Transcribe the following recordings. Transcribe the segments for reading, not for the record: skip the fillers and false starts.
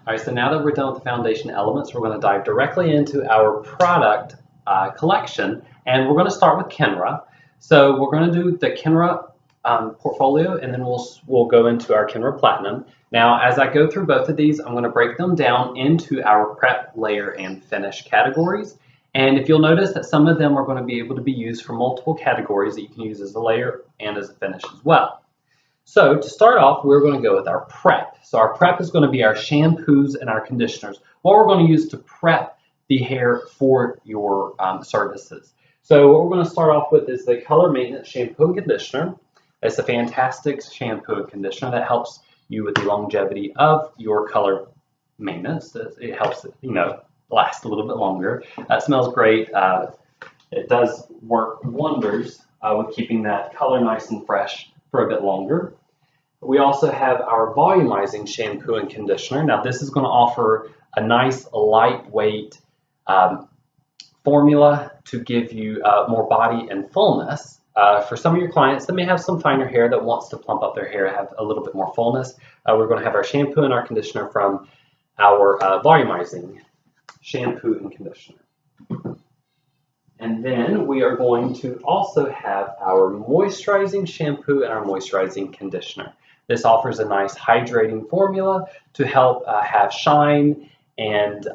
All right, so now that we're done with the foundation elements, we're going to dive directly into our product collection, and we're going to start with Kenra. So we're going to do the Kenra portfolio, and then we'll go into our Kenra Platinum. Now, as I go through both of these, I'm going to break them down into our prep, layer, and finish categories. And if you'll notice that some of them are going to be able to be used for multiple categories that you can use as a layer and as a finish as well. So to start off, we're going to go with our prep. So our prep is going to be our shampoos and our conditioners, what we're going to use to prep the hair for your services. So what we're going to start off with is the Color Maintenance Shampoo and Conditioner. It's a fantastic shampoo and conditioner that helps you with the longevity of your color maintenance. It helps it, last a little bit longer. It smells great. It does work wonders with keeping that color nice and fresh for a bit longer. We also have our volumizing shampoo and conditioner. Now this is going to offer a nice lightweight formula to give you more body and fullness. For some of your clients that may have some finer hair that wants to plump up their hair, have a little bit more fullness, we're going to have our shampoo and our conditioner from our volumizing shampoo and conditioner. And then we are going to also have our moisturizing shampoo and our moisturizing conditioner. This offers a nice hydrating formula to help have shine and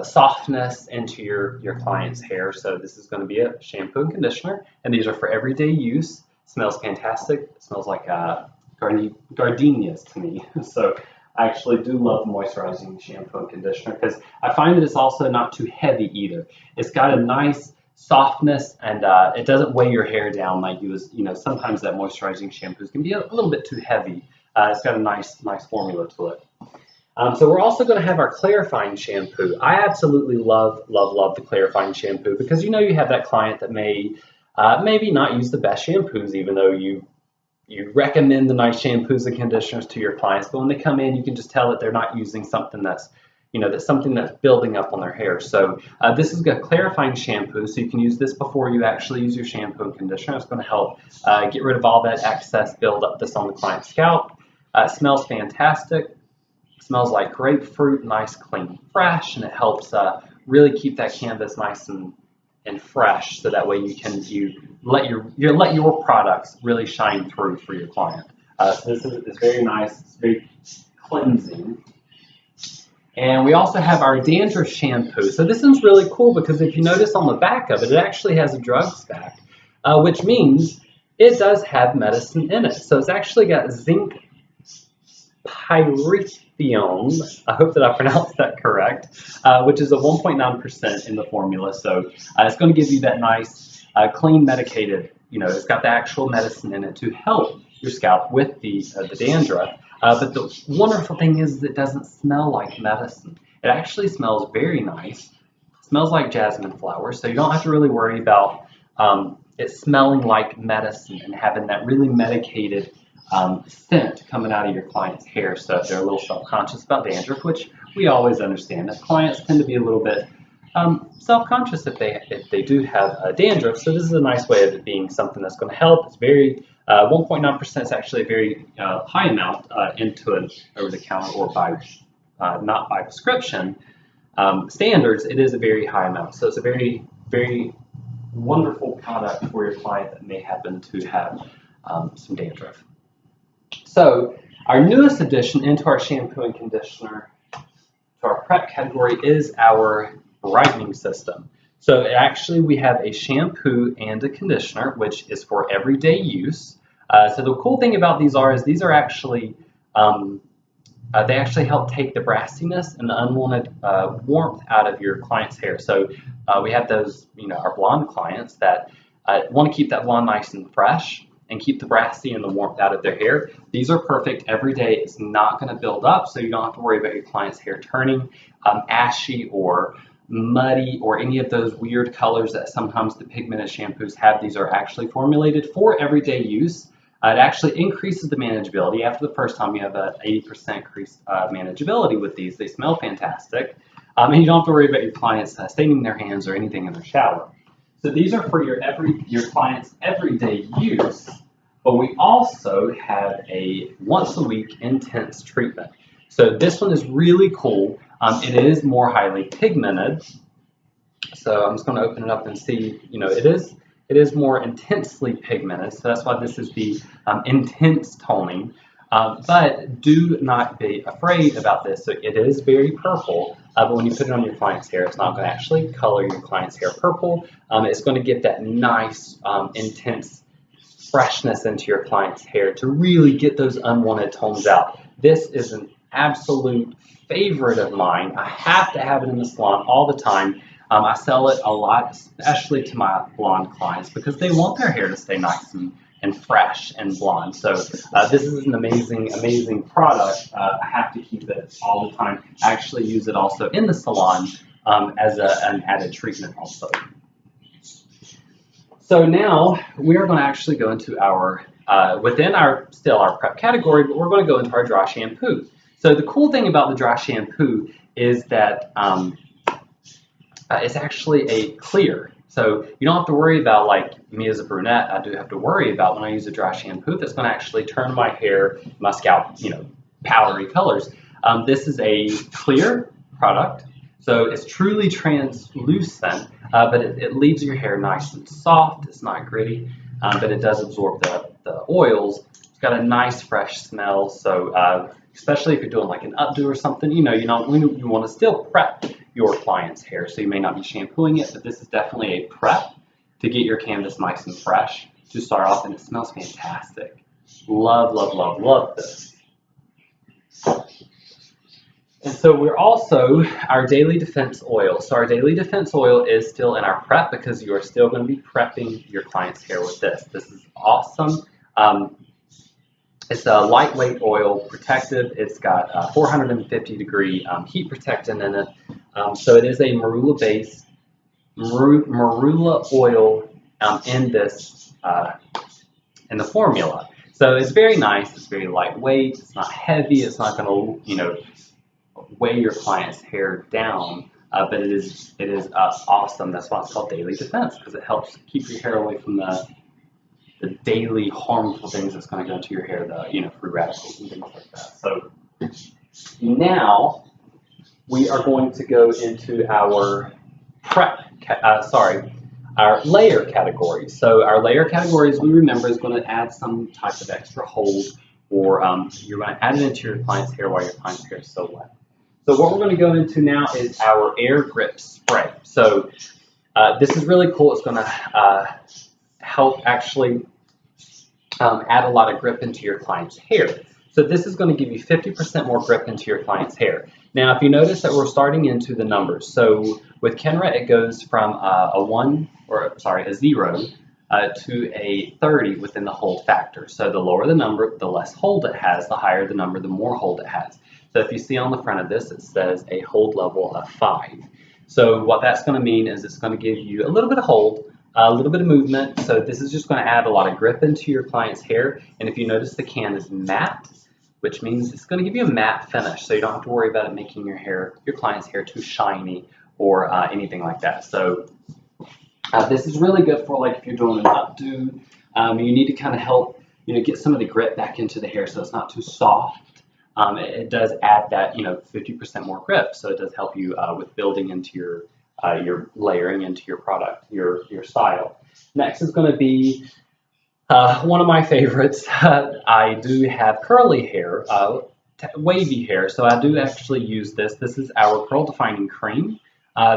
softness into your client's hair. So this is going to be a shampoo and conditioner, and these are for everyday use. Smells fantastic. It smells like gardenias to me. So I actually do love moisturizing shampoo and conditioner because I find that it's also not too heavy either. It's got a nice softness, and it doesn't weigh your hair down like sometimes that moisturizing shampoos can be a little bit too heavy. It's got a nice formula to it. So we're also going to have our clarifying shampoo. I absolutely love the clarifying shampoo because you have that client that may maybe not use the best shampoos, even though you recommend the nice shampoos and conditioners to your clients, but when they come in, you can just tell that they're not using something that's something that's building up on their hair. So this is a clarifying shampoo, so you can use this before you actually use your shampoo and conditioner. It's going to help get rid of all that excess buildup that's on the client's scalp. It smells fantastic. It smells like grapefruit, nice, clean, fresh, and it helps really keep that canvas nice and fresh, so that way you let your products really shine through for your client. So this is very nice. It's very cleansing. And we also have our dandruff shampoo. So this one's really cool because if you notice on the back of it, it actually has a drugs back, which means it does have medicine in it. So it's actually got zinc pyrithione, I hope that I pronounced that correct, which is a 1.9% in the formula. So it's going to give you that nice, clean, medicated, it's got the actual medicine in it to help your scalp with the dandruff. But the wonderful thing is it doesn't smell like medicine. It actually smells very nice. It smells like jasmine flowers, so you don't have to really worry about it smelling like medicine and having that really medicated scent coming out of your client's hair. So if they're a little self-conscious about dandruff, which we always understand, that clients tend to be a little bit self-conscious if they do have dandruff. So this is a nice way of it being something that's going to help. It's very 1.9% is actually a very high amount into an over-the-counter or by not by prescription standards. It is a very high amount, so it's a very wonderful product for your client that may happen to have some dandruff. So our newest addition into our shampoo and conditioner to our prep category is our brightening system. So actually we have a shampoo and a conditioner, which is for everyday use. So the cool thing about these is these are actually, they actually help take the brassiness and the unwanted warmth out of your client's hair. So we have those, our blonde clients that want to keep that blonde nice and fresh and keep the brassy and the warmth out of their hair. These are perfect every day. It's not going to build up, so you don't have to worry about your client's hair turning ashy or muddy or any of those weird colors that sometimes the pigmented shampoos have. These are actually formulated for everyday use. It actually increases the manageability. After the first time, you have an 80% increased manageability with these. They smell fantastic, and you don't have to worry about your clients staining their hands or anything in their shower. So these are for your clients' everyday use, but we also have a once-a-week intense treatment. So this one is really cool. It is more highly pigmented. So I'm just going to open it up and see, it is more intensely pigmented. So that's why this is the intense toning. But do not be afraid about this. So it is very purple, but when you put it on your client's hair, it's not going to actually color your client's hair purple. It's going to give that nice, intense freshness into your client's hair to really get those unwanted tones out. This is an absolute favorite of mine. I have to have it in the salon all the time. I sell it a lot, especially to my blonde clients, because they want their hair to stay nice and fresh and blonde. So this is an amazing, amazing product. I have to keep it all the time. I actually use it also in the salon as an added treatment also. So now we are going to actually go into our, within our prep category, but we're going to go into our dry shampoo. So the cool thing about the dry shampoo is that it's actually a clear. So you don't have to worry about, like me as a brunette, I do have to worry about when I use a dry shampoo that's going to actually turn my hair, my scalp, powdery colors. This is a clear product. So it's truly translucent, but it leaves your hair nice and soft. It's not gritty, but it does absorb the oils. It's got a nice fresh smell. So especially if you're doing like an updo or something, you want to still prep your client's hair. So you may not be shampooing it, but this is definitely a prep to get your canvas nice and fresh to start off, and it smells fantastic. Love, love, love, love this. And so we're also our Daily Defense Oil. So our Daily Defense Oil is still in our prep because you are still going to be prepping your client's hair with this. This is awesome. It's a lightweight oil, protective. It's got 450-degree heat protectant in it. So it is a marula-based marula oil in this in the formula. So it's very nice. It's very lightweight. It's not heavy. It's not going to weigh your client's hair down. But it is awesome. That's why it's called Daily Defense, because it helps keep your hair away from the daily harmful things that's going to go into your hair, the free radicals and things like that. So now we are going to go into our our layer category. So our layer categories, we remember, is going to add some type of extra hold, or you're going to add it into your client's hair while your client's hair is so wet. So what we're going to go into now is our air grip spray. So this is really cool. It's going to help actually add a lot of grip into your client's hair. So this is going to give you 50% more grip into your client's hair. Now, if you notice that we're starting into the numbers, so with Kenra, it goes from a 0 to a 30 within the hold factor. So the lower the number, the less hold it has. The higher the number, the more hold it has. So if you see on the front of this, it says a hold level of 5. So what that's going to mean is it's going to give you a little bit of hold, a little bit of movement. So this is just going to add a lot of grip into your client's hair. And if you notice, the can is matte, which means it's going to give you a matte finish. So you don't have to worry about it making your client's hair too shiny or anything like that. So this is really good for, like, if you're doing an updo, you need to kind of help, get some of the grip back into the hair so it's not too soft. It does add that, 50% more grip. So it does help you with building into your layering into your product, your style. Next is going to be one of my favorites. I do have curly hair, wavy hair, so I do actually use this. This is our Curl Defining Cream.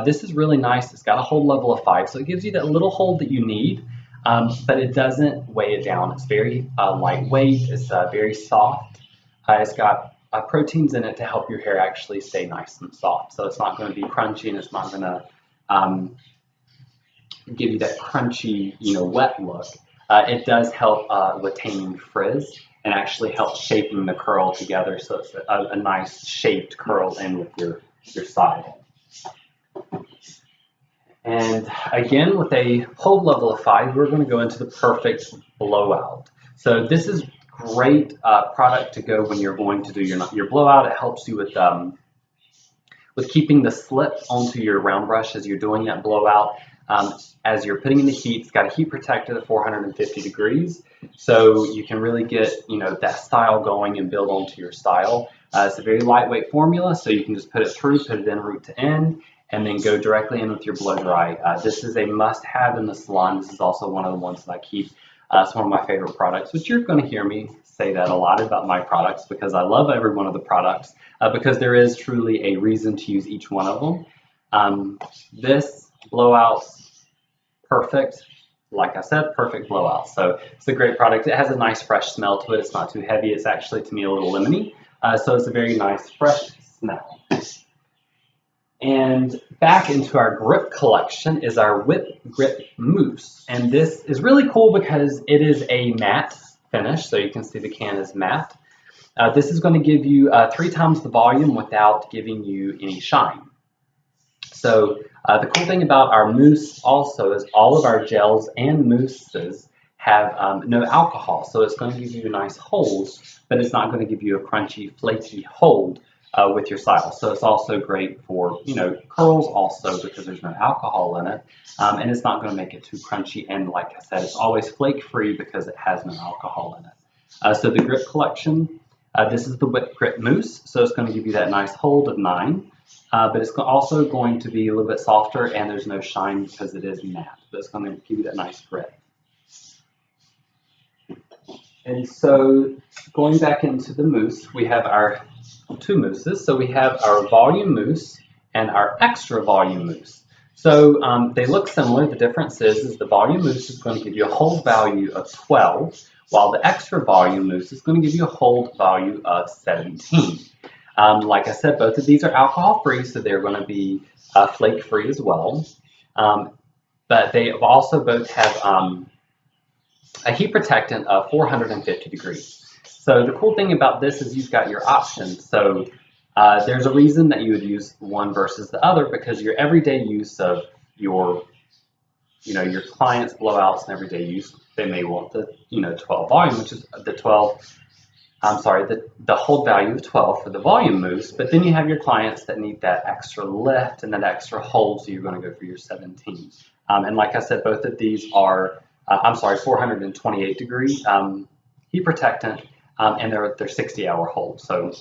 This is really nice. It's got a hold level of 5, so it gives you that little hold that you need, but it doesn't weigh it down. It's very lightweight. It's very soft. It's got proteins in it to help your hair actually stay nice and soft. So it's not going to be crunchy, and it's not going to give you that crunchy, wet look. It does help with taming frizz and actually help shaping the curl together, so it's a nice shaped curl in with your style. And again, with a hold level of 5, we're going to go into the perfect blowout. So this is great product to go when you're going to do your blowout. It helps you with keeping the slip onto your round brush as you're doing that blowout. As you're putting in the heat, it's got a heat protector at 450 degrees, so you can really get that style going and build onto your style. It's a very lightweight formula, so you can just put it through, put it in root to end, and then go directly in with your blow dry. This is a must-have in the salon. This is also one of the ones that I keep. It's one of my favorite products, which you're going to hear me say that a lot about my products because I love every one of the products because there is truly a reason to use each one of them. This blowout's perfect. Like I said, perfect blowout. So it's a great product. It has a nice fresh smell to it. It's not too heavy. It's actually, to me, a little lemony. So it's a very nice fresh smell. And back into our grip collection is our Whip Grip Mousse. And this is really cool because it is a matte finish. So you can see the can is matte. This is going to give you 3 times the volume without giving you any shine. So the cool thing about our mousse also is all of our gels and mousses have no alcohol. So it's going to give you a nice hold, but it's not going to give you a crunchy, flaky hold with your style. So it's also great for, curls also because there's no alcohol in it. And it's not going to make it too crunchy. And like I said, it's always flake free because it has no alcohol in it. So the grip collection, this is the Whip Grip Mousse. So it's going to give you that nice hold of 9. But it's also going to be a little bit softer and there's no shine because it is matte. But it's going to give you that nice grip. And so going back into the mousse, we have our 2 mousses. So we have our volume mousse and our extra volume mousse. So they look similar. The difference is the volume mousse is going to give you a hold value of 12, while the extra volume mousse is going to give you a hold value of 17. Like I said, both of these are alcohol-free, so they're going to be flake-free as well. But they also both have a heat protectant of 450 degrees. So the cool thing about this is you've got your options. So there's a reason that you would use one versus the other because your everyday use of your clients' blowouts and everyday use, they may want the 12 volume, which is the 12. The hold value of 12 for the volume mousse, but then you have your clients that need that extra lift and that extra hold, so you're going to go for your 17. And like I said, both of these are, 428 degree heat protectant, and they're 60-hour hold. So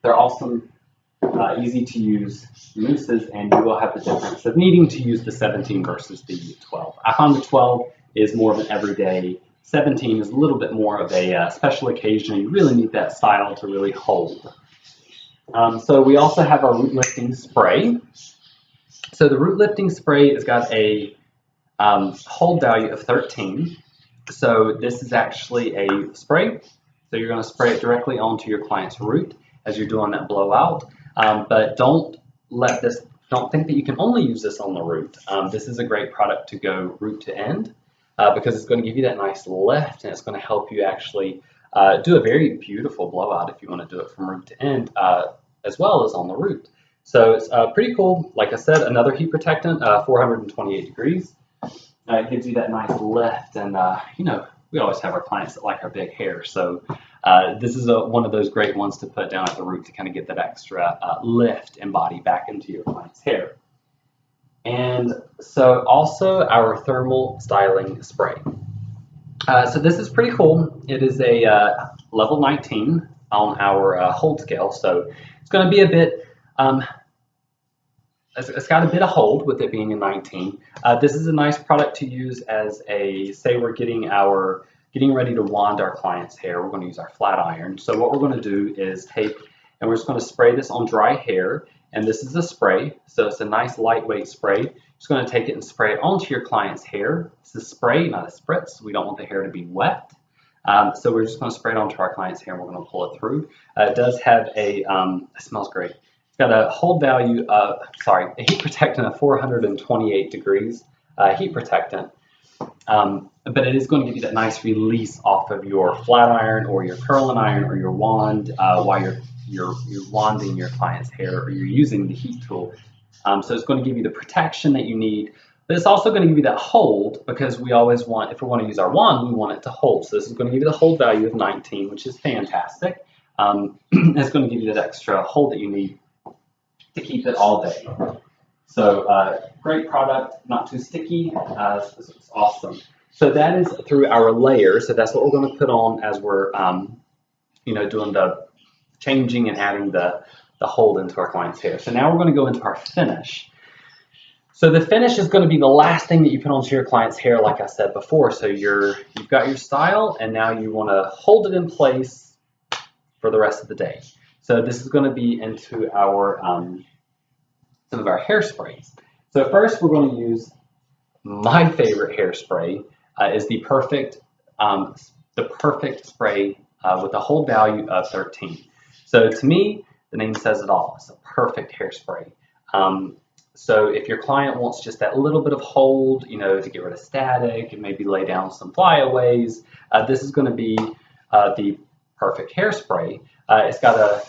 they're awesome, easy to use mousses, and you will have the difference of needing to use the 17 versus the 12. I found the 12 is more of an everyday. 17 is a little bit more of a special occasion. You really need that style to really hold. So we also have our root lifting spray. So the root lifting spray has got a hold value of 13. So this is actually a spray. So you're going to spray it directly onto your client's root as you're doing that blowout. But don't think that you can only use this on the root. This is a great product to go root to end. Because it's going to give you that nice lift and it's going to help you actually do a very beautiful blowout if you want to do it from root to end as well as on the root. So it's pretty cool. Like I said, another heat protectant, 428 degrees. It gives you that nice lift and we always have our clients that like our big hair. So this is one of those great ones to put down at the root to kind of get that extra lift and body back into your client's hair. And so also our thermal styling spray. So this is pretty cool. It is a level 19 on our hold scale. So it's going to be a bit, it's got a bit of hold with it being a 19. This is a nice product to use as say we're getting ready to wand our client's hair. We're going to use our flat iron. So what we're going to do is and we're just going to spray this on dry hair. And this is a spray, so it's a nice lightweight spray. Just going to take it and spray it onto your client's hair. It's a spray, not a spritz. We don't want the hair to be wet. So we're just going to spray it onto our client's hair and we're going to pull it through. It does have it smells great. It's got a hold value of, a heat protectant of 428 degrees heat protectant. But it is going to give you that nice release off of your flat iron or your curling iron or your wand while you're wanding your client's hair or you're using the heat tool. So it's going to give you the protection that you need, but it's also going to give you that hold because we always want, if we want to use our wand, we want it to hold. So this is going to give you the hold value of 19, which is fantastic. It's going to give you that extra hold that you need to keep it all day. So great product, not too sticky. It's awesome. So that is through our layer. So that's what we're going to put on as we're, doing the changing and adding the hold into our client's hair. So now we're going to go into our finish. So the finish is going to be the last thing that you put onto your client's hair, like I said before. So you've got your style, and now you want to hold it in place for the rest of the day. So this is going to be into our some of our hairsprays. So first we're going to use my favorite hairspray is the perfect spray with a hold value of 13. So to me, the name says it all. It's a perfect hairspray. So if your client wants just that little bit of hold, to get rid of static and maybe lay down some flyaways, this is going to be the perfect hairspray. It's got a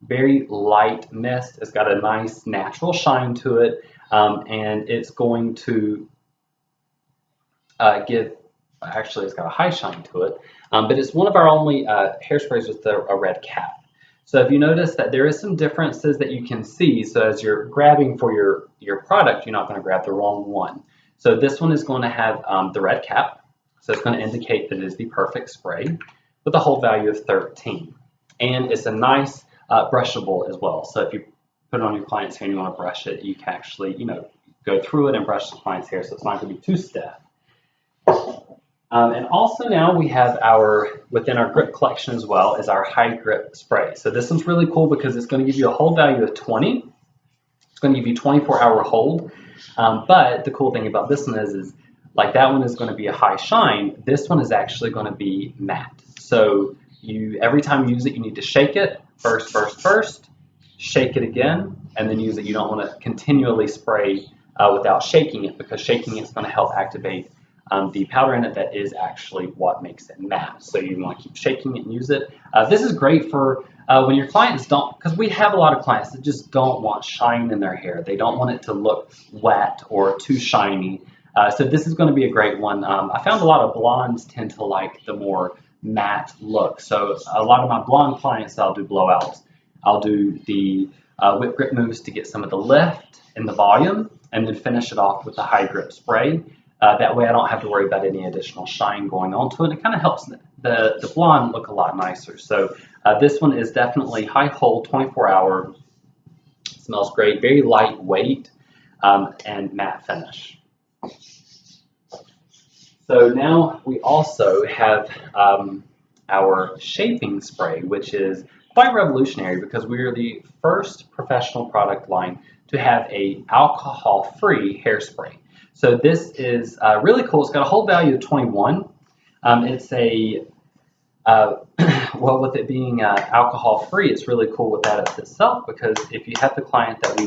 very light mist. It's got a nice natural shine to it, and it's going to it's got a high shine to it, but it's one of our only hairsprays with a red cap. So if you notice that there is some differences that you can see, so as you're grabbing for your product, you're not going to grab the wrong one. So this one is going to have the red cap, so it's going to indicate that it is the perfect spray with a hold value of 13. And it's a nice brushable as well. So if you put it on your client's hair and you want to brush it, you can actually, go through it and brush the client's hair, so it's not going to be too stiff. And also now we have within our grip collection as well, is our high grip spray. So this one's really cool because it's going to give you a hold value of 20. It's going to give you 24-hour hold. But the cool thing about this one is like that one is going to be a high shine. This one is actually going to be matte. So every time you use it, you need to shake it first, shake it again, and then use it. You don't want to continually spray without shaking it, because shaking it is going to help activate the powder in it that is actually what makes it matte. So you want to keep shaking it and use it. This is great for when your clients don't, because we have a lot of clients that just don't want shine in their hair. They don't want it to look wet or too shiny. So this is going to be a great one. I found a lot of blondes tend to like the more matte look. So a lot of my blonde clients, I'll do blowouts. I'll do the whip grip moves to get some of the lift and the volume, and then finish it off with the high grip spray. That way I don't have to worry about any additional shine going onto it. It kind of helps the blonde look a lot nicer. So this one is definitely high hold, 24-hour, smells great, very lightweight, and matte finish. So now we also have our shaping spray, which is quite revolutionary because we are the first professional product line to have a alcohol-free hairspray. So this is really cool. It's got a hold value of 21. It's a, well, with it being alcohol-free, it's really cool with that itself, because if you have the client that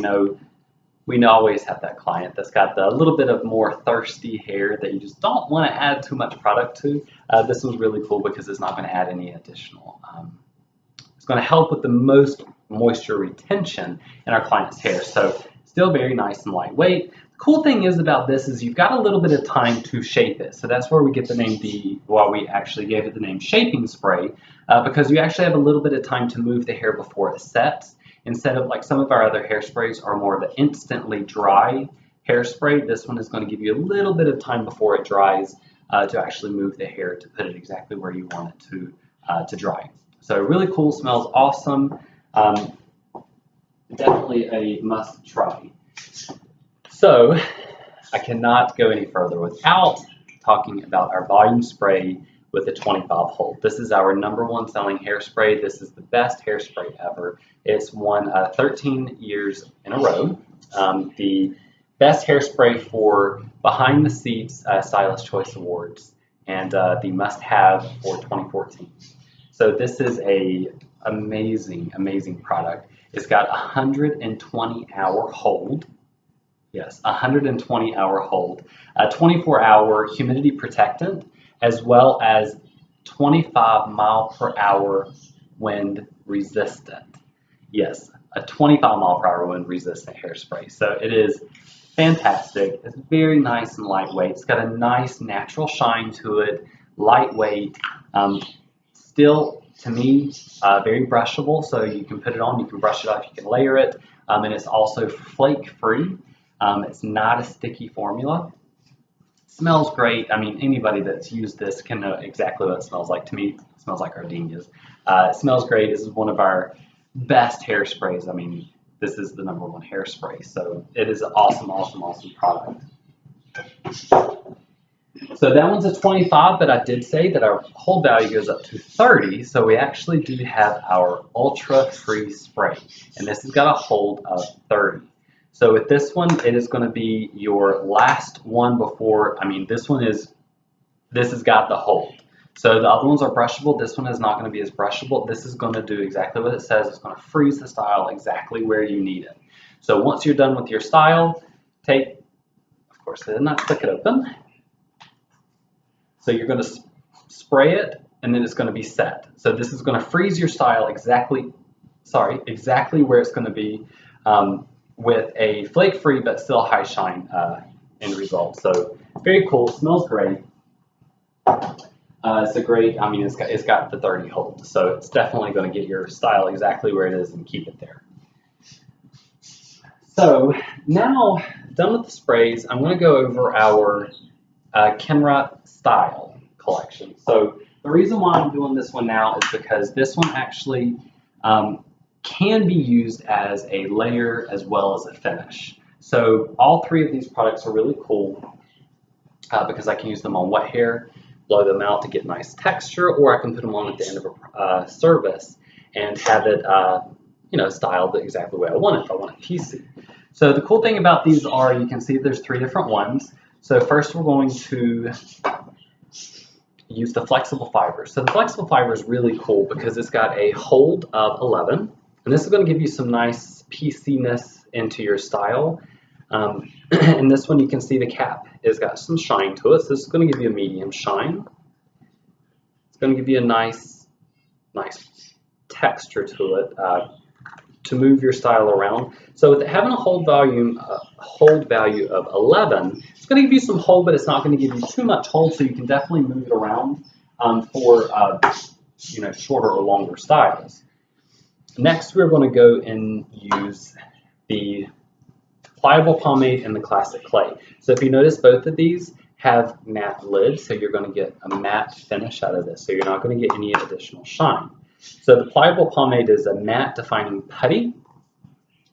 we always have that client that's got the little bit of more thirsty hair that you just don't want to add too much product to. This one's really cool because it's not going to add any additional. It's going to help with the most moisture retention in our client's hair. So still very nice and lightweight. The cool thing is about this is you've got a little bit of time to shape it. So that's where we get the name, we actually gave it the name shaping spray, because you actually have a little bit of time to move the hair before it sets. Instead of like some of our other hairsprays are more of an instantly dry hairspray, this one is going to give you a little bit of time before it dries to actually move the hair to put it exactly where you want it to dry. So really cool, smells awesome. Definitely a must try. So I cannot go any further without talking about our volume spray with a 25 hold. This is our #1 selling hairspray. This is the best hairspray ever. It's won 13 years in a row. The best hairspray for Behind the Seats Stylist Choice Awards, and the must-have for 2014. So this is a amazing, amazing product. It's got 120-hour hold. Yes, 120-hour hold, a 24-hour humidity protectant, as well as 25-mile-per-hour wind resistant. Yes, a 25-mile-per-hour wind resistant hairspray. So it is fantastic. It's very nice and lightweight. It's got a nice natural shine to it, lightweight. Still, to me, very brushable. So you can put it on, you can brush it off, you can layer it, and it's also flake-free. It's not a sticky formula. Smells great. I mean, anybody that's used this can know exactly what it smells like. To me, it smells like gardenias. It smells great. This is one of our best hairsprays. I mean, this is the #1 hairspray. So it is an awesome, awesome, awesome product. So that one's a 25, but I did say that our hold value goes up to 30. So we actually do have our Ultra Free Spray, and this has got a hold of 30. So with this one, it is going to be your last one before, I mean, this has got the hold. So the other ones are brushable. This one is not going to be as brushable. This is going to do exactly what it says. It's going to freeze the style exactly where you need it. So once you're done with your style, of course, I did not click it open. So you're going to spray it, and then it's going to be set. So this is going to freeze your style exactly where it's going to be with a flake-free but still high shine end result. So very cool. Smells great. It's a great. I mean, it's got the 30 hold, so it's definitely going to get your style exactly where it is and keep it there. So now done with the sprays, I'm going to go over our Kenra style collection. So the reason why I'm doing this one now is because this one actually can be used as a layer as well as a finish. So all three of these products are really cool because I can use them on wet hair, blow them out to get nice texture, or I can put them on at the end of a service and have it styled exactly the way I want it if I want it piecey. So the cool thing about these are you can see there's 3 different ones. So first we're going to use the flexible fiber. So the flexible fiber is really cool because it's got a hold of 11, and this is going to give you some nice pieciness into your style. And this one you can see the cap has got some shine to it, so this is going to give you a medium shine. It's going to give you a nice texture to it to move your style around. So with it having a hold value of 11, it's going to give you some hold, but it's not going to give you too much hold, so you can definitely move it around for shorter or longer styles. Next, we're going to go and use the pliable pomade and the classic clay. So if you notice, both of these have matte lids, so you're going to get a matte finish out of this, so you're not going to get any additional shine. So the pliable pomade is a matte defining putty.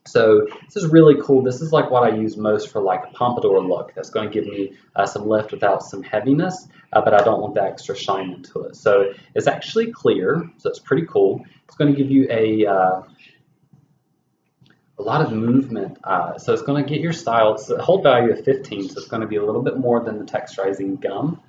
So this is really cool. This is like what I use most for like a pompadour look. That's going to give me some lift without some heaviness, but I don't want the extra shine into it. So it's actually clear, so it's pretty cool. It's going to give you a lot of movement. So it's going to get your style. It's a hold value of 15, so it's going to be a little bit more than the texturizing gum,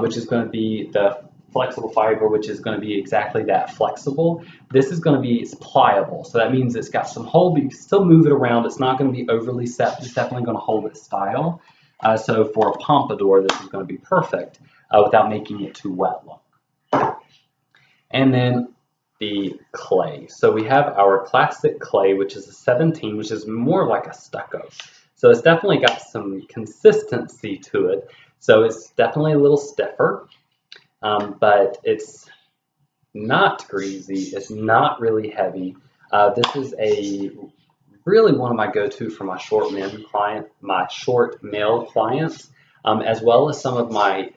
which is going to be the flexible fiber, which is going to be exactly that, flexible. This is going to be pliable, so that means it's got some hold, but you can still move it around. It's not going to be overly set. It's definitely going to hold its style. So for a pompadour, this is going to be perfect without making it too wet look. And then the clay. So we have our classic clay, which is a 17, which is more like a stucco. So it's definitely got some consistency to it. So it's definitely a little stiffer. But it's not greasy, it's not really heavy. This is really one of my go-to for my short male clients, as well as some of my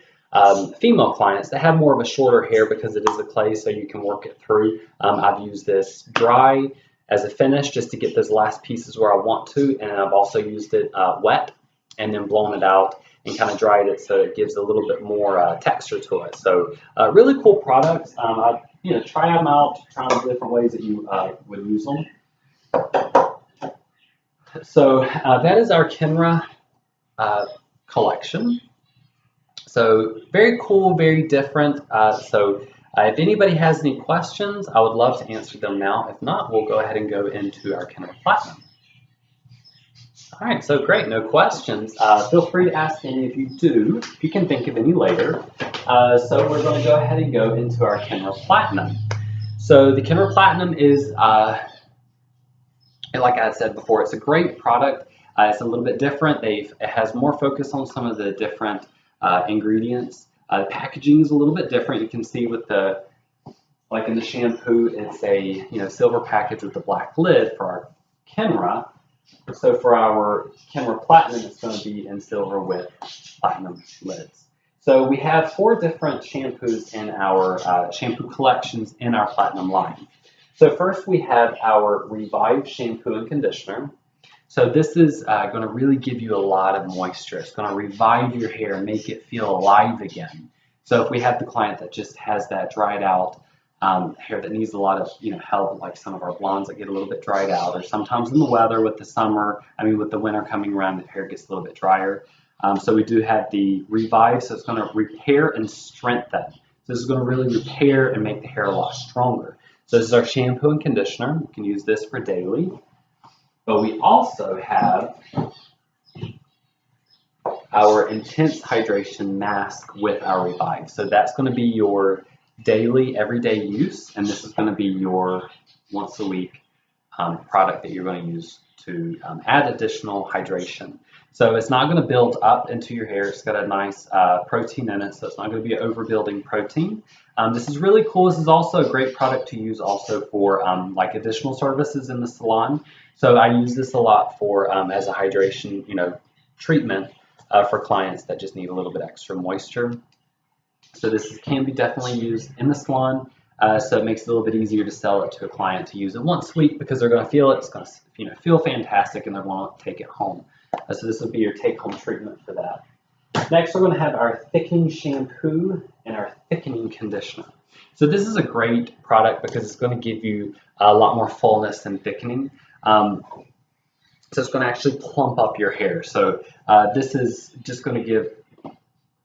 female clients that have more of a shorter hair because it is a clay, so you can work it through. I've used this dry as a finish just to get those last pieces where I want to, and I've also used it wet and then blown it out and kind of dried it so it gives a little bit more texture to it. So really cool products. Try them out, try the different ways that you would use them. So that is our Kenra collection. So very cool, very different. If anybody has any questions, I would love to answer them now. If not, we'll go ahead and go into our Kenra Platinum. All right, so great, no questions. Feel free to ask any if you do, if you can think of any later. So we're going to go ahead and go into our Kenra Platinum. So the Kenra Platinum is, like I had said before, it's a great product. It's a little bit different. It has more focus on some of the different ingredients. The packaging is a little bit different. You can see with like in the shampoo, it's a silver package with the black lid for our Kenra. So for our Kenra Platinum, it's going to be in silver with platinum lids. So we have 4 different shampoos in our shampoo collections in our Platinum line. So first we have our Revive shampoo and conditioner. So this is going to really give you a lot of moisture. It's going to revive your hair and make it feel alive again. So if we have the client that just has that dried out hair that needs a lot of help, like some of our blondes that get a little bit dried out, or sometimes in the weather with with the winter coming around, the hair gets a little bit drier. So we do have the Revive, so it's going to repair and strengthen. So this is going to really repair and make the hair a lot stronger. So this is our shampoo and conditioner. You can use this for daily. But we also have our Intense Hydration Mask with our Revive. So that's going to be your daily, everyday use, and this is going to be your once a week product that you're going to use to add additional hydration. So it's not going to build up into your hair. It's got a nice protein in it, so it's not going to be overbuilding protein. This is really cool. This is also a great product to use also for like additional services in the salon. So I use this a lot for as a hydration, treatment for clients that just need a little bit extra moisture. So this can be definitely used in the salon. So it makes it a little bit easier to sell it to a client to use it once a week because they're going to feel it. It's going to feel fantastic, and they're going to take it home. So this will be your take-home treatment for that. Next, we're going to have our thickening shampoo and our thickening conditioner. So this is a great product because it's going to give you a lot more fullness and thickening. So it's going to actually plump up your hair. So this is just going to give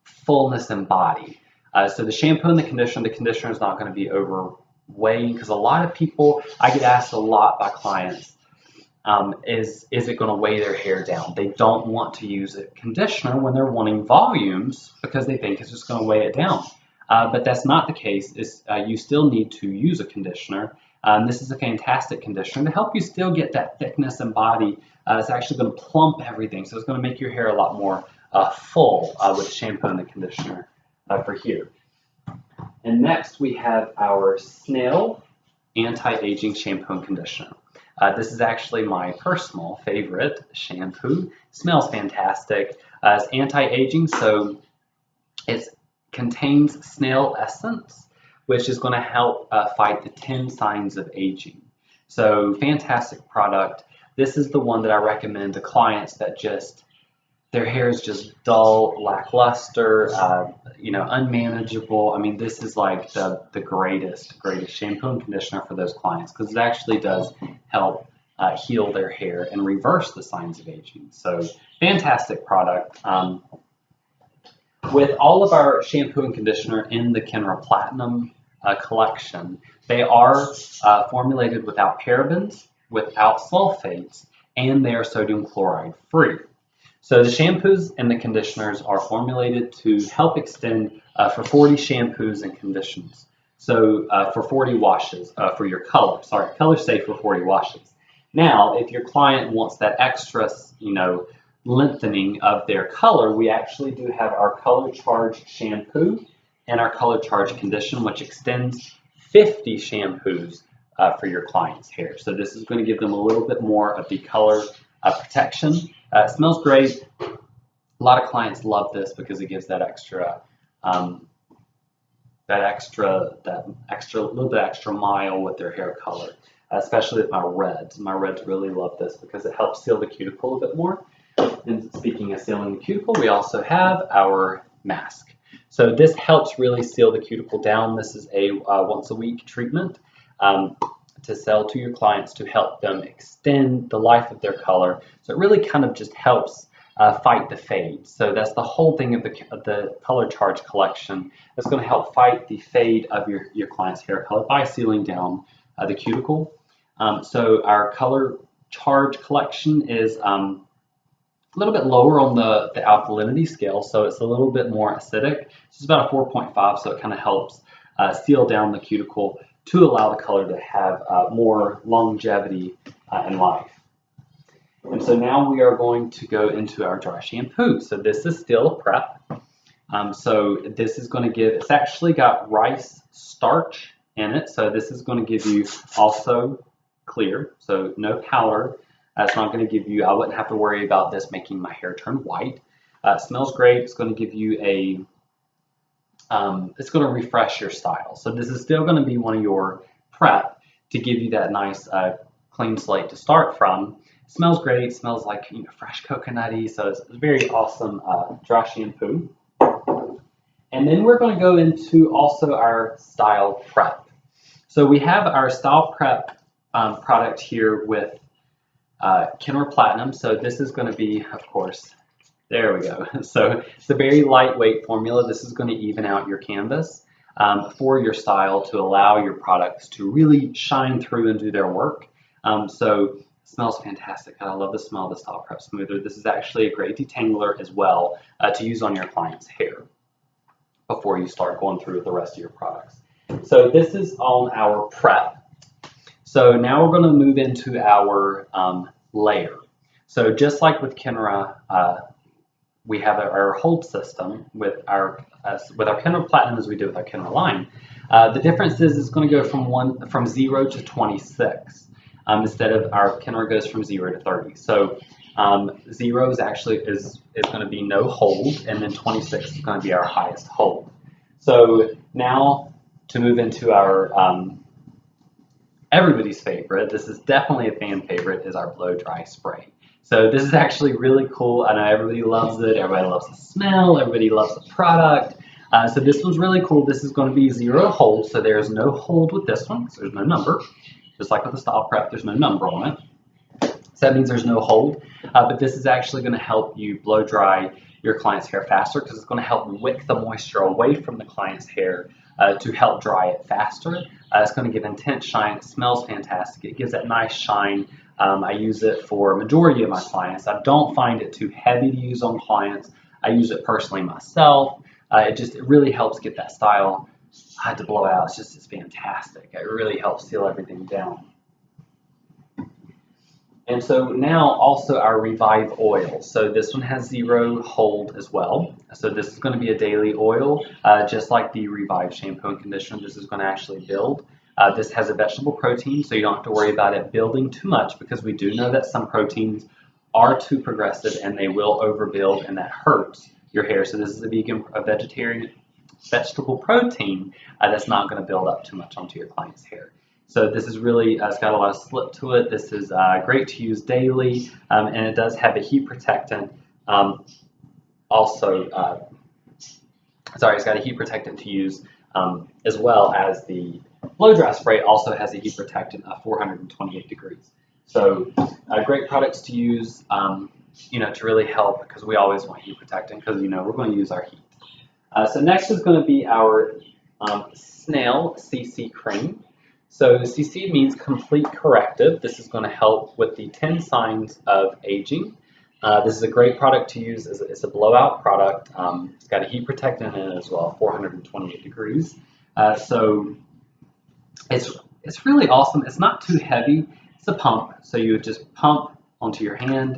fullness and body. So the shampoo and the conditioner is not going to be overweighing because a lot of people, I get asked a lot by clients, is it going to weigh their hair down? They don't want to use a conditioner when they're wanting volumes because they think it's just going to weigh it down. But that's not the case. You still need to use a conditioner. This is a fantastic conditioner to help you still get that thickness and body. It's actually going to plump everything, so it's going to make your hair a lot more full with the shampoo and the conditioner for here. And next we have our Snail Anti-Aging Shampoo and Conditioner. This is actually my personal favorite shampoo. Smells fantastic. It's anti-aging, so it contains snail essence, which is going to help fight the 10 signs of aging. So fantastic product. This is the one that I recommend to clients that their hair is just dull, lackluster, unmanageable. I mean, this is like the greatest shampoo and conditioner for those clients because it actually does help heal their hair and reverse the signs of aging. So fantastic product. With all of our shampoo and conditioner in the Kenra Platinum collection, they are formulated without parabens, without sulfates, and they are sodium chloride free. So the shampoos and the conditioners are formulated to help extend for 40 shampoos and conditions. So for 40 washes for your color. Sorry, color safe for 40 washes. Now, if your client wants that extra, lengthening of their color, we actually do have our Color Charge shampoo and our Color Charge condition, which extends 50 shampoos for your client's hair. So this is going to give them a little bit more of the color protection. It smells great. A lot of clients love this because it gives that extra little bit extra mile with their hair color, especially with my reds. My reds really love this because it helps seal the cuticle a bit more. And speaking of sealing the cuticle, we also have our mask. So this helps really seal the cuticle down. This is a once a week treatment to sell to your clients to help them extend the life of their color. So it really kind of just helps fight the fade. So that's the whole thing of the Color Charge collection. It's going to help fight the fade of your client's hair color by sealing down the cuticle. So our Color Charge collection is a little bit lower on the alkalinity scale, so it's a little bit more acidic. It's about a 4.5, so it kind of helps seal down the cuticle to allow the color to have more longevity in life. And so now we are going to go into our dry shampoo. So this is still a prep. So this is going to it's actually got rice starch in it. So this is going to give you also clear, so no powder. It's not going to give you, I wouldn't have to worry about this making my hair turn white. It smells great. It's going to give you it's going to refresh your style. So this is still going to be one of your prep to give you that nice clean slate to start from. It smells great. It smells like fresh coconutty, so it's a very awesome dry shampoo. And then we're going to go into also our Style Prep. So we have our Style Prep product here with Kenra Platinum. So this is going to be, of course, there we go. So it's a very lightweight formula. This is going to even out your canvas for your style to allow your products to really shine through and do their work. So it smells fantastic. I love the smell of the Style Prep Smoother. This is actually a great detangler as well to use on your client's hair before you start going through with the rest of your products. So this is on our prep. So now we're going to move into our layer. So just like with Kenra, we have our hold system with our Kenra Platinum as we do with our Kenra line. The difference is it's going to go from 0 to 26 instead of our Kenra goes from 0 to 30. So 0 is going to be no hold, and then 26 is going to be our highest hold. So now to move into our everybody's favorite, this is definitely a fan favorite, is our blow dry spray. So this is actually really cool. I know everybody loves it. Everybody loves the smell. Everybody loves the product. So this one's really cool. This is going to be 0 hold, so there's no hold with this one, so there's no number. Just like with the Style Prep, there's no number on it. So that means there's no hold, but this is actually going to help you blow dry your client's hair faster because it's going to help wick the moisture away from the client's hair to help dry it faster. It's going to give intense shine. It smells fantastic. It gives that nice shine. I use it for a majority of my clients. I don't find it too heavy to use on clients. I use it personally myself. It really helps get that style to blow out. It's fantastic. It really helps seal everything down. And so now also our Revive oil. So this one has 0 hold as well. So this is going to be a daily oil, just like the Revive shampoo and conditioner. This is going to actually build. This has a vegetable protein, so you don't have to worry about it building too much because we do know that some proteins are too progressive and they will overbuild, and that hurts your hair. So this is a vegetarian vegetable protein that's not going to build up too much onto your client's hair. So this is really, it's got a lot of slip to it. This is great to use daily, and it does have a heat protectant. It's got a heat protectant to use as well as the blow dry spray also has a heat protectant of 428 degrees. So great products to use, to really help, because we always want heat protectant because we're going to use our heat. So next is going to be our Snail CC cream. So CC means complete corrective. This is going to help with the 10 signs of aging. This is a great product to use. It's a blowout product. It's got a heat protectant in it as well, 428 degrees. So it's really awesome. It's not too heavy. It's a pump, so you would just pump onto your hand.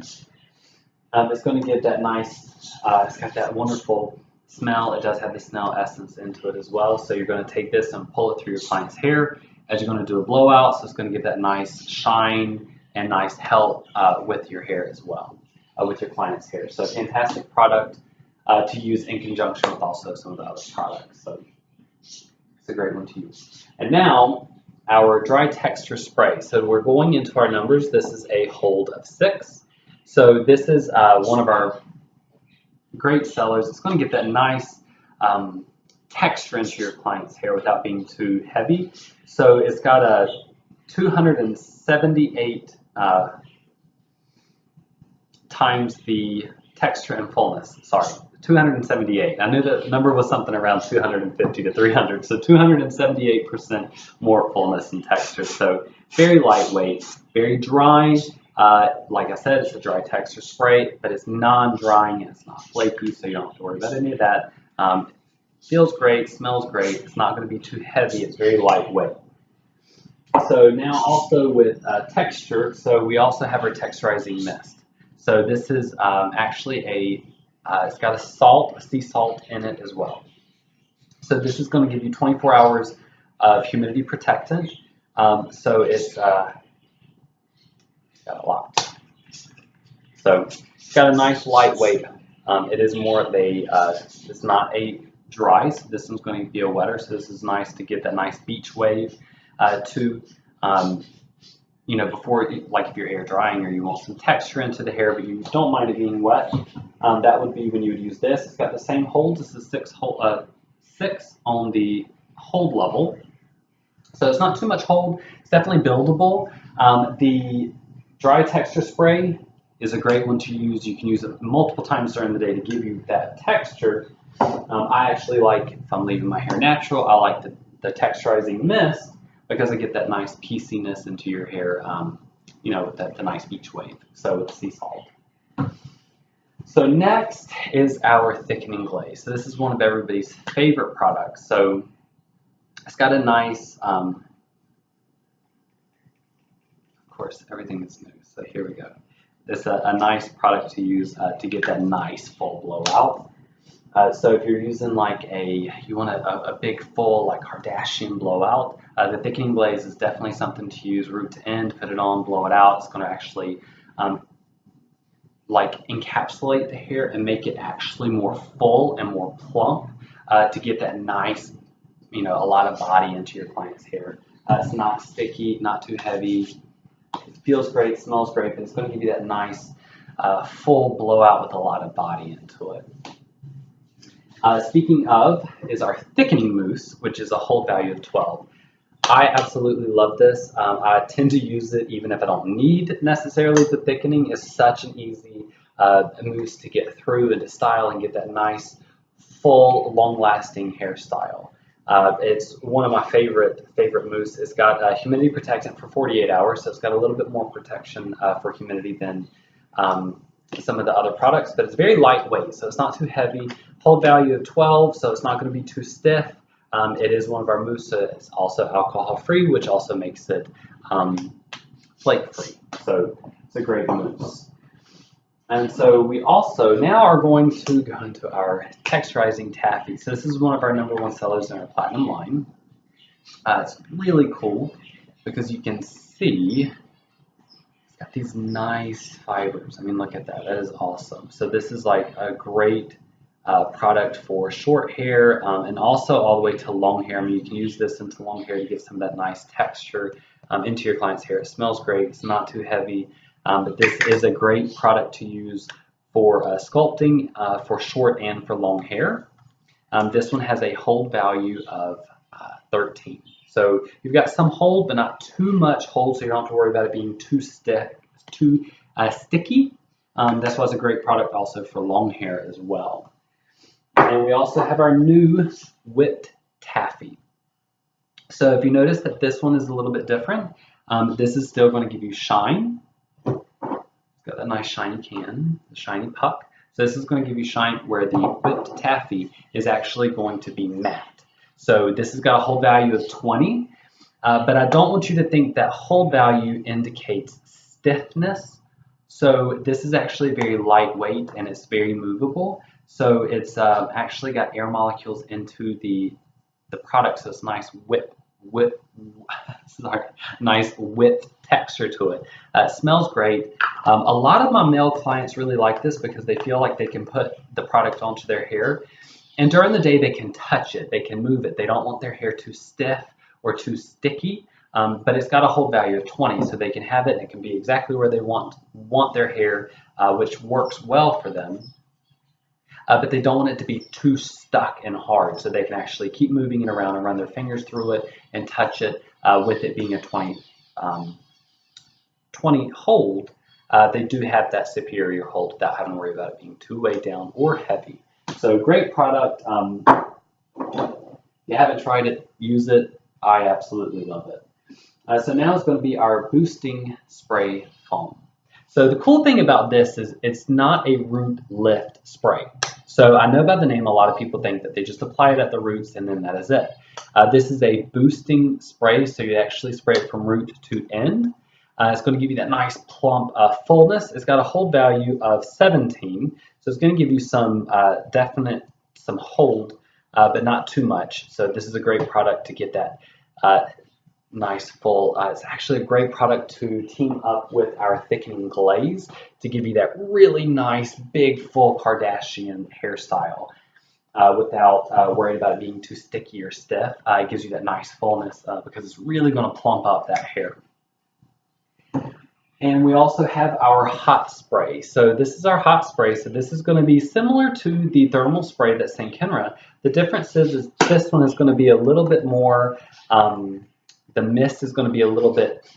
It's going to give that nice, it's got that wonderful smell. It does have the Snail essence into it as well. So you're going to take this and pull it through your client's hair as you're going to do a blowout. So it's going to give that nice shine and nice help with your hair as well, with your client's hair. So fantastic product to use in conjunction with also some of the other products. So it's a great one to use. And now our dry texture spray. So we're going into our numbers. This is a hold of 6. So this is one of our great sellers. It's going to get that nice texture into your client's hair without being too heavy. So it's got a 278 times the texture and fullness. Sorry, 278. I knew the number was something around 250 to 300. So 278% more fullness and texture. So very lightweight, very dry. Like I said, it's a dry texture spray, but it's non-drying and it's not flaky, so you don't have to worry about any of that. Feels great, smells great. It's not going to be too heavy. It's very lightweight. So now also with texture, so we also have our texturizing mist. So this is actually it's got a sea salt in it as well. So this is going to give you 24 hours of humidity protectant. So it's got a lot. So it's got a nice lightweight. It is more of a, it's not a dry, so this one's going to be a wetter. So this is nice to get that nice beach wave to you know, before, like if you're air drying or you want some texture into the hair, but you don't mind it being wet, that would be when you would use this. It's got the same hold. This is 6 on the hold level. So it's not too much hold. It's definitely buildable. The dry texture spray is a great one to use. You can use it multiple times during the day to give you that texture. I actually like, if I'm leaving my hair natural, I like the texturizing mist because I get that nice pieciness into your hair, you know, with the nice beach wave. So with sea salt. So next is our thickening glaze. So this is one of everybody's favorite products. So it's got a nice, of course, everything is new. So here we go. This is a nice product to use to get that nice full blowout. So if you're using like you want a big full like Kardashian blowout, the thickening glaze is definitely something to use root to end, put it on, blow it out. It's going to actually like encapsulate the hair and make it actually more full and more plump to get that nice, you know, a lot of body into your client's hair. It's not sticky, not too heavy. It feels great, smells great, but it's going to give you that nice full blowout with a lot of body into it. Speaking of is our thickening mousse, which is a hold value of 12. I absolutely love this. I tend to use it even if I don't need necessarily the thickening. It's such an easy mousse to get through and to style and get that nice, full, long-lasting hairstyle. It's one of my favorite mousse. It's got a humidity protectant for 48 hours, so it's got a little bit more protection for humidity than some of the other products, but it's very lightweight, so it's not too heavy. Hold value of 12, so it's not going to be too stiff. It is one of our mousse. It's also alcohol-free, which also makes it flake-free. So it's a great mousse. And so we also now are going to go into our texturizing taffy. So this is one of our #1 sellers in our platinum line. It's really cool because you can see it's got these nice fibers. I mean, look at that. That is awesome. So this is like a great product for short hair and also all the way to long hair. I mean, you can use this into long hair to get some of that nice texture into your client's hair. It smells great. It's not too heavy, but this is a great product to use for sculpting for short and for long hair. This one has a hold value of 13. So you've got some hold, but not too much hold, so you don't have to worry about it being too stiff, too sticky. That's why it's a great product also for long hair as well. And we also have our new whipped taffy. So if you notice that this one is a little bit different, this is still going to give you shine. It's got a nice shiny can, the shiny puck. So this is going to give you shine where the whipped taffy is actually going to be matte. So this has got a hold value of 20, but I don't want you to think that hold value indicates stiffness. So this is actually very lightweight and it's very movable. So it's actually got air molecules into the product, so it's nice nice whipped texture to it. It smells great. A lot of my male clients really like this because they feel like they can put the product onto their hair, and during the day they can touch it, they can move it. They don't want their hair too stiff or too sticky. But it's got a hold value of 20, so they can have it and it can be exactly where they want their hair, which works well for them. But they don't want it to be too stuck and hard, so they can actually keep moving it around and run their fingers through it and touch it with it being a 20 hold. They do have that superior hold without having to worry about it being too weighed down or heavy. So great product. If you haven't tried it, use it. I absolutely love it. So now it's going to be our boosting spray foam. So the cool thing about this is it's not a root lift spray. So I know by the name a lot of people think that they just apply it at the roots and then that is it. This is a boosting spray, so you actually spray it from root to end. It's going to give you that nice plump fullness. It's got a hold value of 17, so it's going to give you some some hold, but not too much. So this is a great product to get that nice full. It's actually a great product to team up with our thickening glaze to give you that really nice big full Kardashian hairstyle. without worrying about it being too sticky or stiff. It gives you that nice fullness because it's really going to plump up that hair. And we also have our hot spray. So this is our hot spray. So this is going to be similar to the thermal spray that's in Kenra. The difference is this one is going to be a little bit more, the mist is going to be a little bit,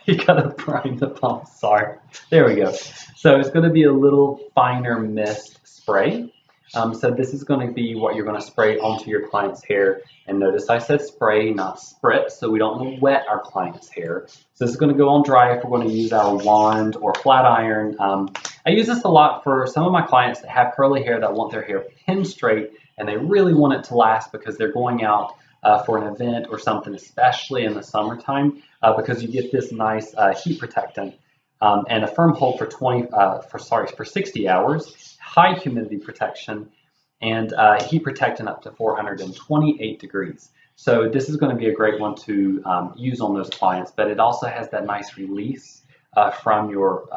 you got to prime the pump, sorry. There we go. So it's going to be a little finer mist spray. So this is going to be what you're going to spray onto your client's hair. And notice I said spray, not spritz, so we don't want to wet our client's hair. So this is going to go on dry if we're going to use our wand or flat iron. I use this a lot for some of my clients that have curly hair that want their hair pin straight, and they really want it to last because they're going out for an event or something, especially in the summertime, because you get this nice heat protectant and a firm hold for 60 hours. High humidity protection, and heat protectant up to 428 degrees. So this is going to be a great one to use on those clients, but it also has that nice release from your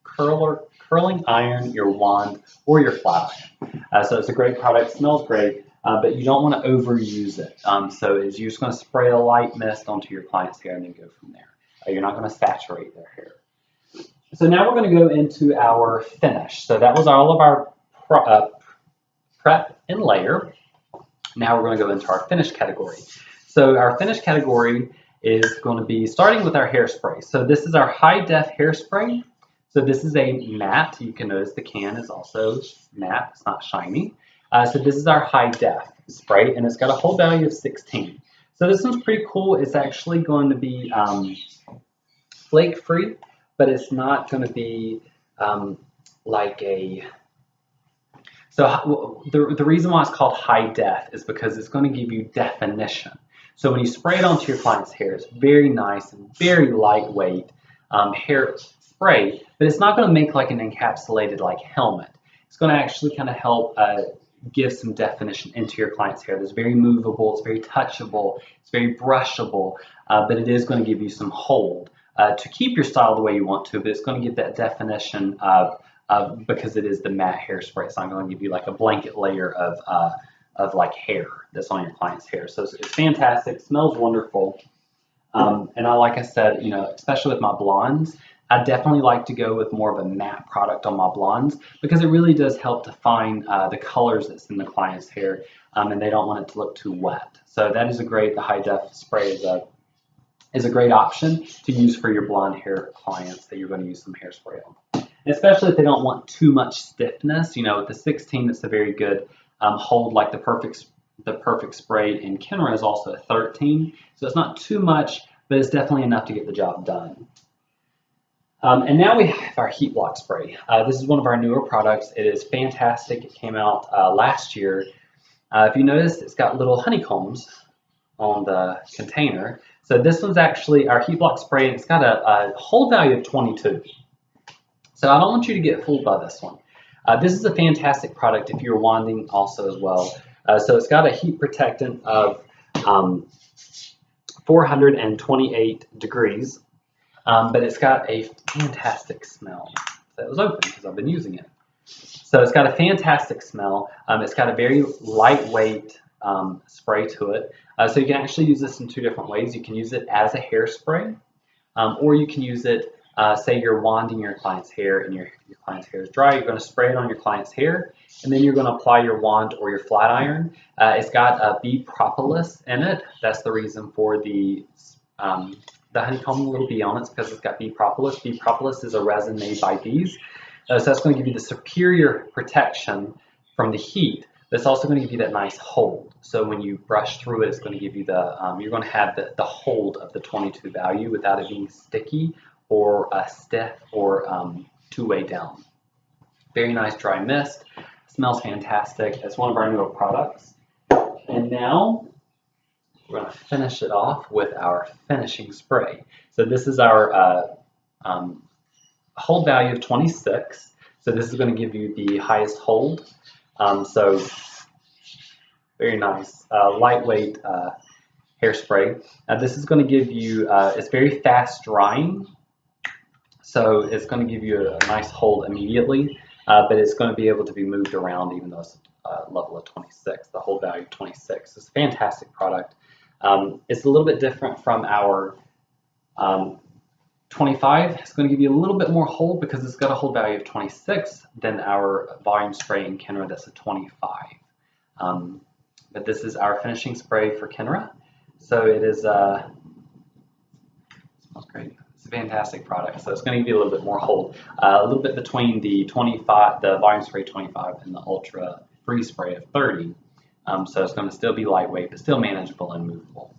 curling iron, your wand, or your flat iron. So it's a great product, smells great, but you don't want to overuse it. So you're just going to spray a light mist onto your client's hair and then go from there. You're not going to saturate their hair. So now we're going to go into our finish. So that was all of our prep and layer. Now we're going to go into our finish category. So our finish category is going to be starting with our hairspray. So this is our high def hairspray. So this is a matte. You can notice the can is also matte. It's not shiny. So this is our high def spray, and it's got a hold value of 16. So this one's pretty cool. It's actually going to be flake free, but it's not going to be like a, so the reason why it's called high def is because it's going to give you definition. So when you spray it onto your client's hair, it's very nice and very lightweight hair spray, but it's not going to make like an encapsulated like helmet. It's going to actually kind of help give some definition into your client's hair. It's very movable, it's very touchable, it's very brushable, but it is going to give you some hold. To keep your style the way you want to, but it's going to give that definition because it is the matte hairspray. It's not going to give you like a blanket layer of like hair that's on your client's hair. So it's fantastic, smells wonderful. And like I said, you know, especially with my blondes, I definitely like to go with more of a matte product on my blondes because it really does help define the colors that's in the client's hair, and they don't want it to look too wet. So that is the high def spray is a great option to use for your blonde hair clients that you're going to use some hairspray on. And especially if they don't want too much stiffness, you know, with the 16, it's a very good hold, like the perfect spray in Kenra is also a 13. So it's not too much, but it's definitely enough to get the job done. And now we have our heat block spray. This is one of our newer products. It is fantastic. It came out last year. If you notice, it's got little honeycombs on the container. So this one's actually our heat block spray. It's got a hold value of 22. So I don't want you to get fooled by this one. This is a fantastic product if you're wanding also as well. So it's got a heat protectant of 428 degrees, but it's got a fantastic smell. That was open because I've been using it. So it's got a fantastic smell. It's got a very lightweight spray to it. So you can actually use this in two different ways. You can use it as a hairspray, or you can use it, say you're wanding your client's hair and your client's hair is dry. You're going to spray it on your client's hair, and then you're going to apply your wand or your flat iron. It's got bee propolis in it. That's the reason for the honeycomb little bee on it, because it's got bee propolis. Bee propolis is a resin made by bees. So that's going to give you the superior protection from the heat. But it's also going to give you that nice hold. So when you brush through it, it's going to give you you're going to have the hold of the 22 value without it being sticky or stiff or too weighed down. Very nice dry mist. Smells fantastic. It's one of our newer products. And now we're going to finish it off with our finishing spray. So this is our hold value of 26. So this is going to give you the highest hold. So very nice, lightweight hairspray. This is going to give you, it's very fast drying. So it's going to give you a nice hold immediately. but it's going to be able to be moved around even though it's a level of 26, the hold value of 26. It's a fantastic product. It's a little bit different from our 25. It's going to give you a little bit more hold because it's got a hold value of 26 than our volume spray in Kenra that's a 25. But this is our finishing spray for Kenra. So it is, smells great. It's a fantastic product. So it's going to give you a little bit more hold, a little bit between the 25, the volume spray 25 and the ultra free spray of 30. So it's going to still be lightweight, but still manageable and movable.